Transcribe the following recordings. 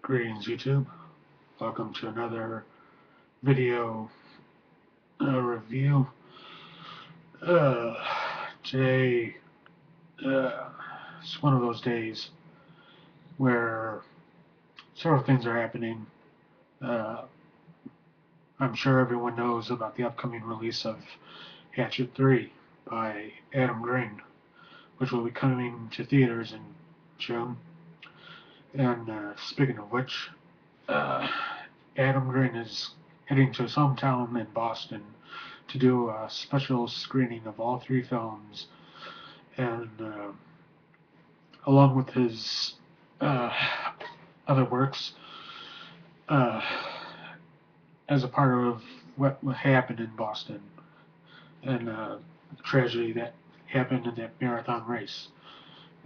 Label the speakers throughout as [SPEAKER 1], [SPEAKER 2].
[SPEAKER 1] Greetings YouTube, welcome to another video review. Uh, Today it's one of those days where several things are happening. Uh, I'm sure everyone knows about the upcoming release of Hatchet 3 by Adam Green, which will be coming to theaters in June. And speaking of which, uh, Adam Green is heading to his hometown in Boston to do a special screening of all three films, and along with his uh, other works, uh, as a part of what happened in Boston and the tragedy that happened in that marathon race.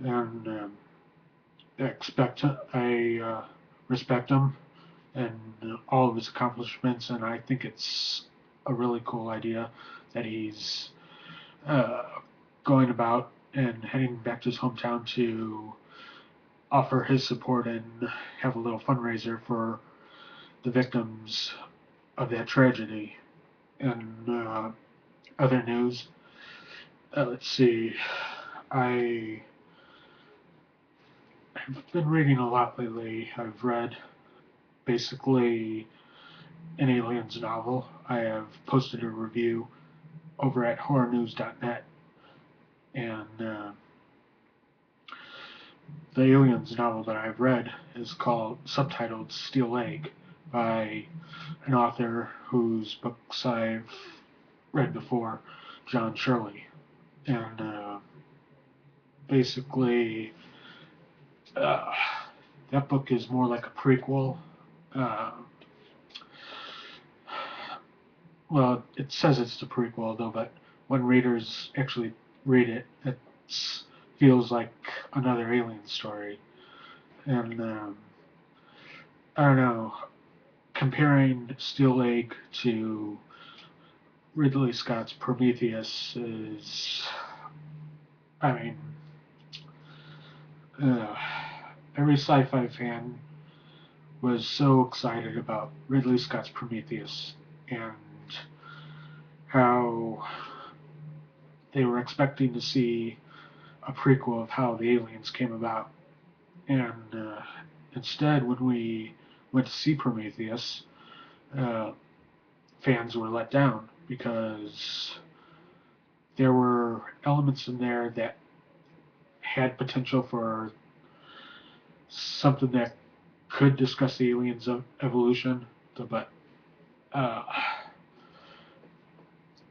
[SPEAKER 1] And I respect him and all of his accomplishments, and I think it's a really cool idea that he's uh, going about and heading back to his hometown to offer his support and have a little fundraiser for the victims of that tragedy. And other news, let's see, I have been reading a lot lately. I've read basically an Aliens novel. I have posted a review over at horrornews.net, and the Aliens novel that I've read is subtitled Steel Egg by an author whose books I've read before, John Shirley. And basically, uh, that book is more like a prequel. Uh, well, it says it's the prequel, though, but when readers actually read it, it feels like another alien story. And I don't know, comparing Steel Egg to Ridley Scott's Prometheus is, I mean, uh, every sci-fi fan was so excited about Ridley Scott's Prometheus and how they were expecting to see a prequel of how the aliens came about. And instead, when we went to see Prometheus, uh, fans were let down because there were elements in there that had potential for something that could discuss the aliens' evolution, but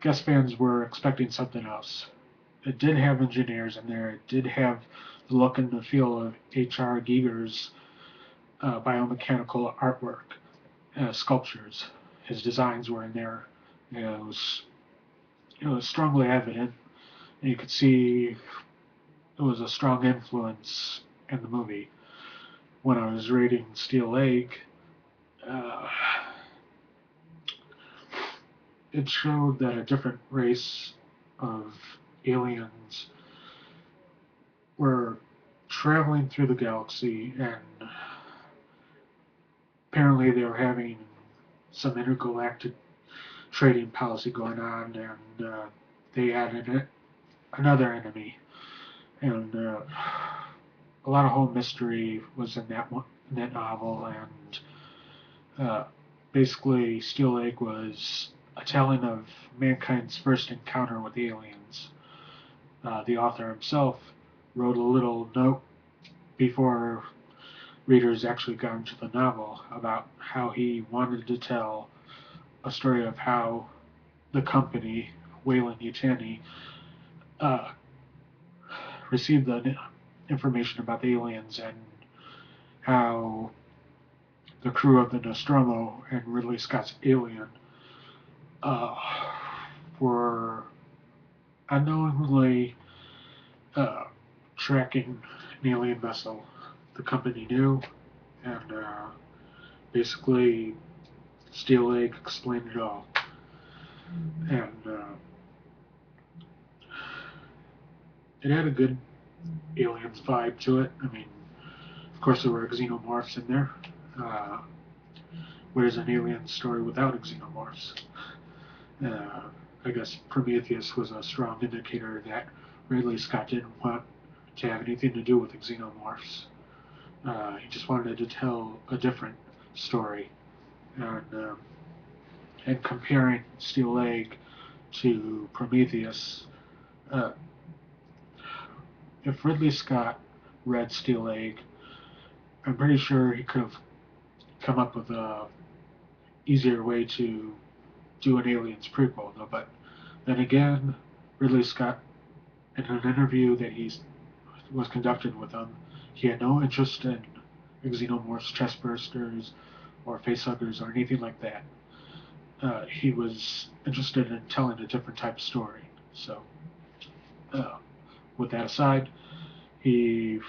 [SPEAKER 1] guest fans were expecting something else. It did have engineers in there. It did have the look and the feel of H.R. Giger's biomechanical artwork, sculptures. His designs were in there. It was strongly evident, and you could see it was a strong influence in the movie. When I was reading Steel Egg, uh, it showed that a different race of aliens were traveling through the galaxy, and apparently they were having some intergalactic trading policy going on, and they added another enemy, and a lot of whole mystery was in that novel, and basically Steel Egg was a telling of mankind's first encounter with aliens. The author himself wrote a little note before readers actually got into the novel about how he wanted to tell a story of how the company, Weyland-Yutani, uh, received the information about the aliens, and how the crew of the Nostromo and Ridley Scott's Alien uh, were unknowingly tracking an alien vessel. The company knew, and basically Steel Egg explained it all. And it had a good aliens vibe to it. I mean, of course there were xenomorphs in there, Uh, where's an alien story without xenomorphs? Uh, I guess Prometheus was a strong indicator that Ridley Scott didn't want to have anything to do with xenomorphs. He just wanted to tell a different story. And comparing Steel Egg to Prometheus, uh, if Ridley Scott read Steel Egg, I'm pretty sure he could have come up with a easier way to do an Aliens prequel. But then again, Ridley Scott, in an interview that he was conducted with him, he had no interest in xenomorphs, chestbursters, or facehuggers, or anything like that. He was interested in telling a different type of story. So, uh, with that aside, he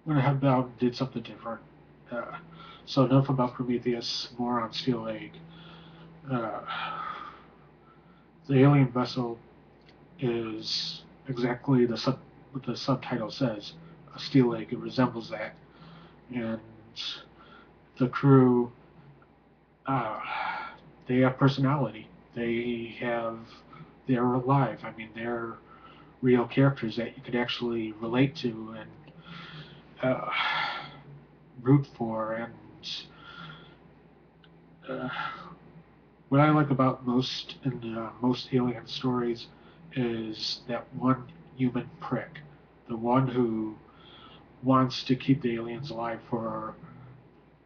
[SPEAKER 1] went ahead and did something different. Uh, so enough about Prometheus, more on Steel Egg. Uh, the alien vessel is exactly what the subtitle says, a steel egg. It resembles that, and the crew, uh, they have personality. They're alive. I mean, they're real characters that you could actually relate to and uh, root for. And uh, what I like about most alien stories is that one human prick, the one who wants to keep the aliens alive for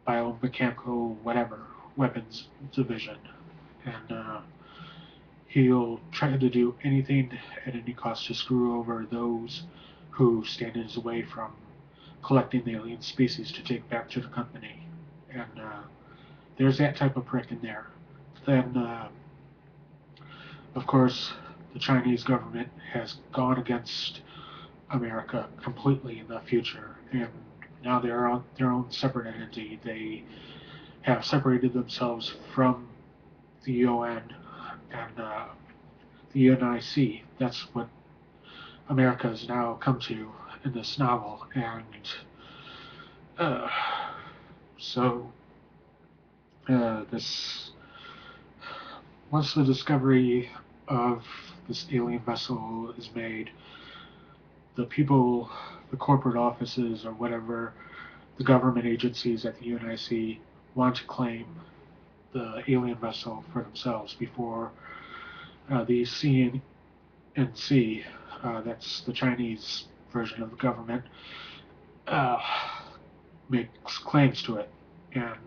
[SPEAKER 1] biomechanical whatever weapons division, and he'll try to do anything at any cost to screw over those who stand in his way from collecting the alien species to take back to the company. And there's that type of prick in there. Then, of course, the Chinese government has gone against America completely in the future, and now they're on their own separate entity. They have separated themselves from the UN and the UNIC. That's what America has now come to in this novel, and uh, so this once the discovery of this alien vessel is made, the people, the corporate offices or whatever, the government agencies at the UNIC want to claim the alien vessel for themselves before the CNC, that's the Chinese version of the government, uh, makes claims to it. And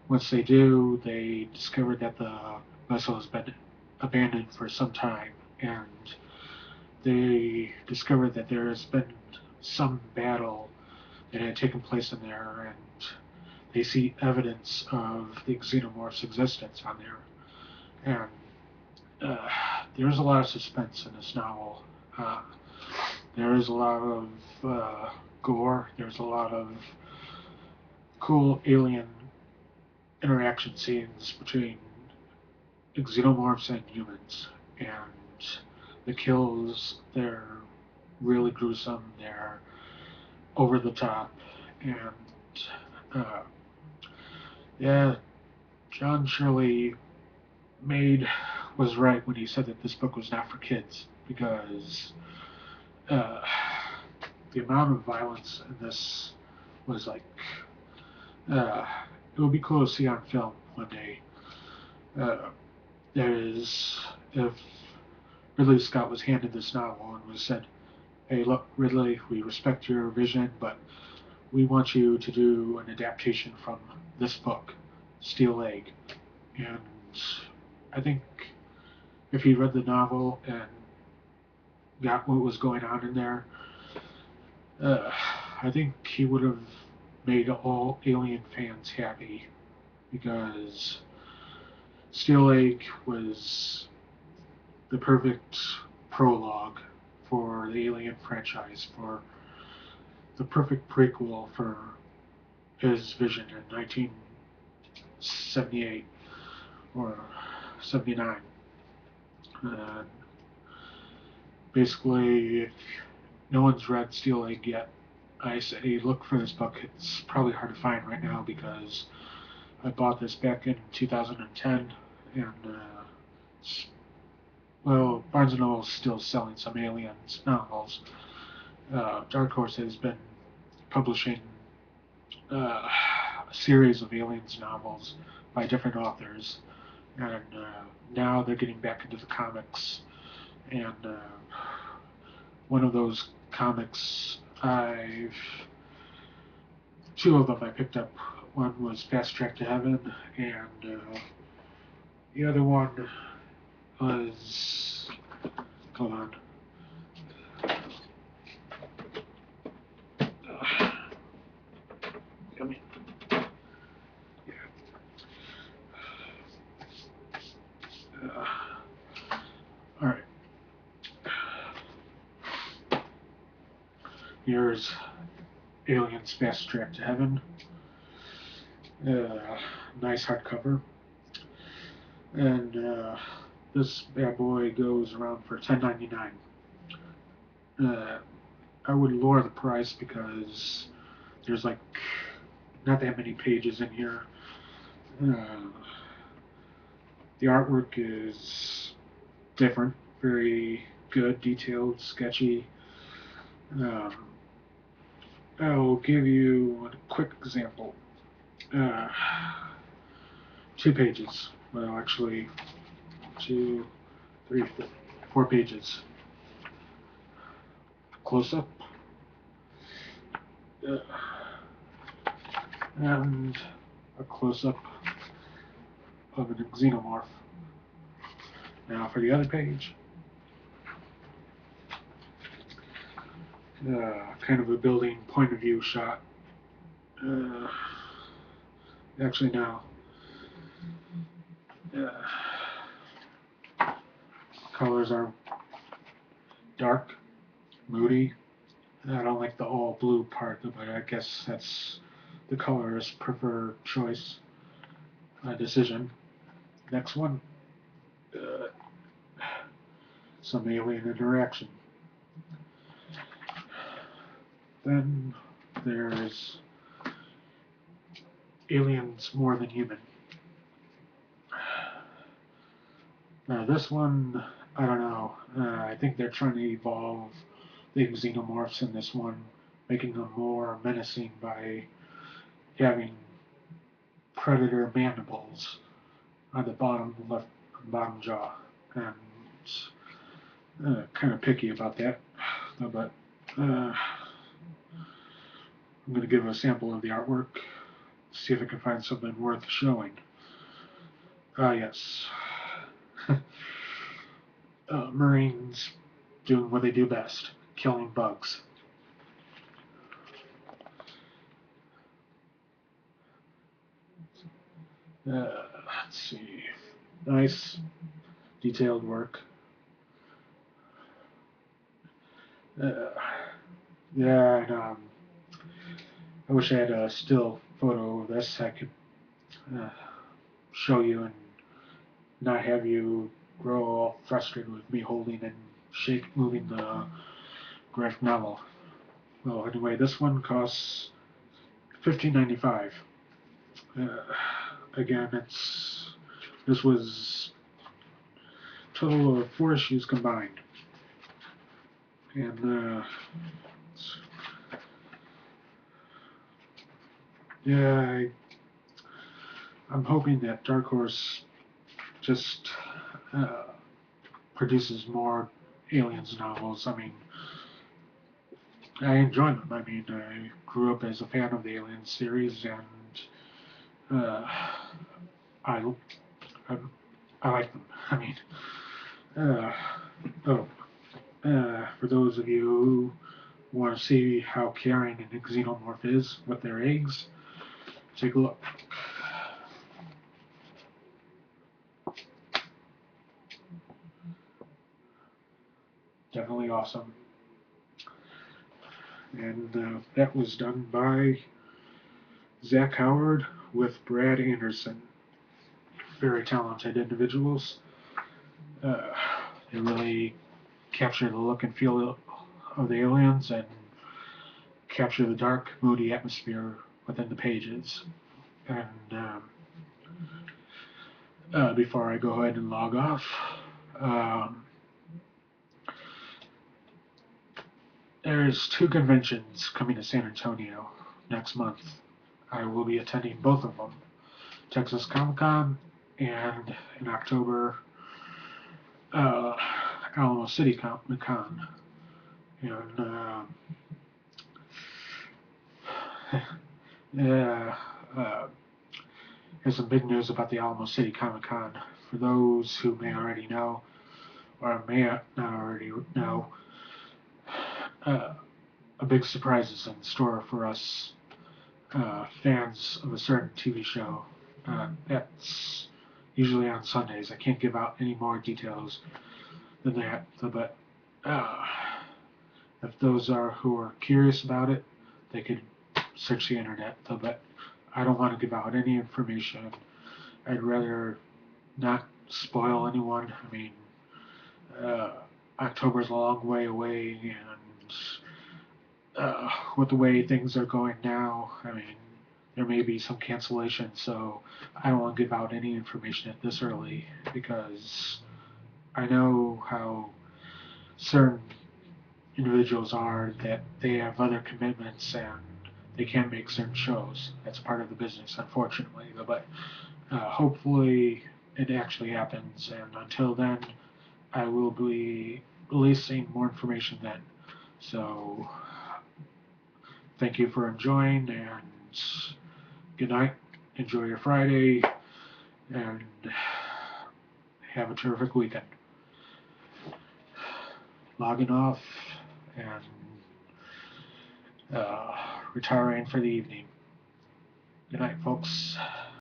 [SPEAKER 1] once they do, they discover that the vessel has been abandoned for some time, and they discover that there has been some battle that had taken place in there, and they see evidence of the xenomorph's existence on there. And there's a lot of suspense in this novel. Uh, there is a lot of gore. There's a lot of cool alien interaction scenes between xenomorphs and humans. And the kills, they're really gruesome. They're over the top. And uh, yeah, John Shirley was right when he said that this book was not for kids, because uh, the amount of violence in this was like uh, it would be cool to see on film one day. Uh, there's if Ridley Scott was handed this novel and was said, "Hey, look, Ridley, we respect your vision, but we want you to do an adaptation from this book, Steel Egg." And I think if he read the novel and got what was going on in there, uh, I think he would have made all Alien fans happy, because Steel Egg was the perfect prologue for the Alien franchise, for the perfect prequel for his vision in 1978 or 79. And basically, if no one's read Steel Egg yet, I say look for this book. It's probably hard to find right now because I bought this back in 2010, and well, Barnes and Noble is still selling some Aliens novels. Dark Horse has been publishing a series of Aliens novels by different authors, and now they're getting back into the comics. And one of those comics, two of them I picked up. One was Fast Track to Heaven, and the other one was, hold on. Come in. Yeah. All right. Here's Aliens Fast Track to Heaven. Nice hardcover. And this bad boy goes around for $10.99. I would lower the price because there's like not that many pages in here. The artwork is different, very good, detailed, sketchy. I'll give you a quick example. 2 pages. Well, actually, 2, 3, 4 pages. Close up. And a close up of an xenomorph. Now for the other page. Kind of a building point of view shot. Actually, no. Colors are dark, moody. I don't like the all blue part, but I guess that's the colorist's preferred choice decision. Next one. Some alien interaction. Then there's Aliens More Than Human. Now this one, I don't know. I think they're trying to evolve the xenomorphs in this one, making them more menacing by having predator mandibles on the bottom jaw. And kind of picky about that, but I'm going to give a sample of the artwork, see if I can find something worth showing. Yes. Marines doing what they do best, killing bugs. Let's see. Nice, detailed work. Yeah, and I wish I had a still photo of this I could show you and not have you grow all frustrated with me holding and moving the graphic novel. Well, anyway, this one costs $15.95. Again, this was a total of 4 issues combined, and yeah, I'm hoping that Dark Horse just produces more Aliens novels. I mean, I enjoy them. I mean, I grew up as a fan of the Aliens series, and I like them. I mean, for those of you who want to see how caring an xenomorph is with their eggs, take a look. Definitely awesome. And that was done by Zach Howard with Brad Anderson. Very talented individuals. They really capture the look and feel of the aliens and capture the dark, moody atmosphere within the pages. And before I go ahead and log off, um, there's 2 conventions coming to San Antonio next month. I will be attending both of them, Texas Comic Con and in October, uh, Alamo City Comic Con. And yeah, here's some big news about the Alamo City Comic Con. For those who may already know, or may not already know, a big surprise is in store for us fans of a certain TV show. That's usually on Sundays. I can't give out any more details than that, but if those are who are curious about it, they could search the internet. But I don't want to give out any information. I'd rather not spoil anyone. I mean, October's a long way away, and with the way things are going now, I mean, there may be some cancellation, so I don't want to give out any information at this early because I know how certain individuals are that they have other commitments and they can't make certain shows. That's part of the business, unfortunately. But hopefully it actually happens, and until then, I will be releasing more information then. So thank you for enjoying, and good night. Enjoy your Friday, and have a terrific weekend. Logging off and retiring for the evening. Good night, folks.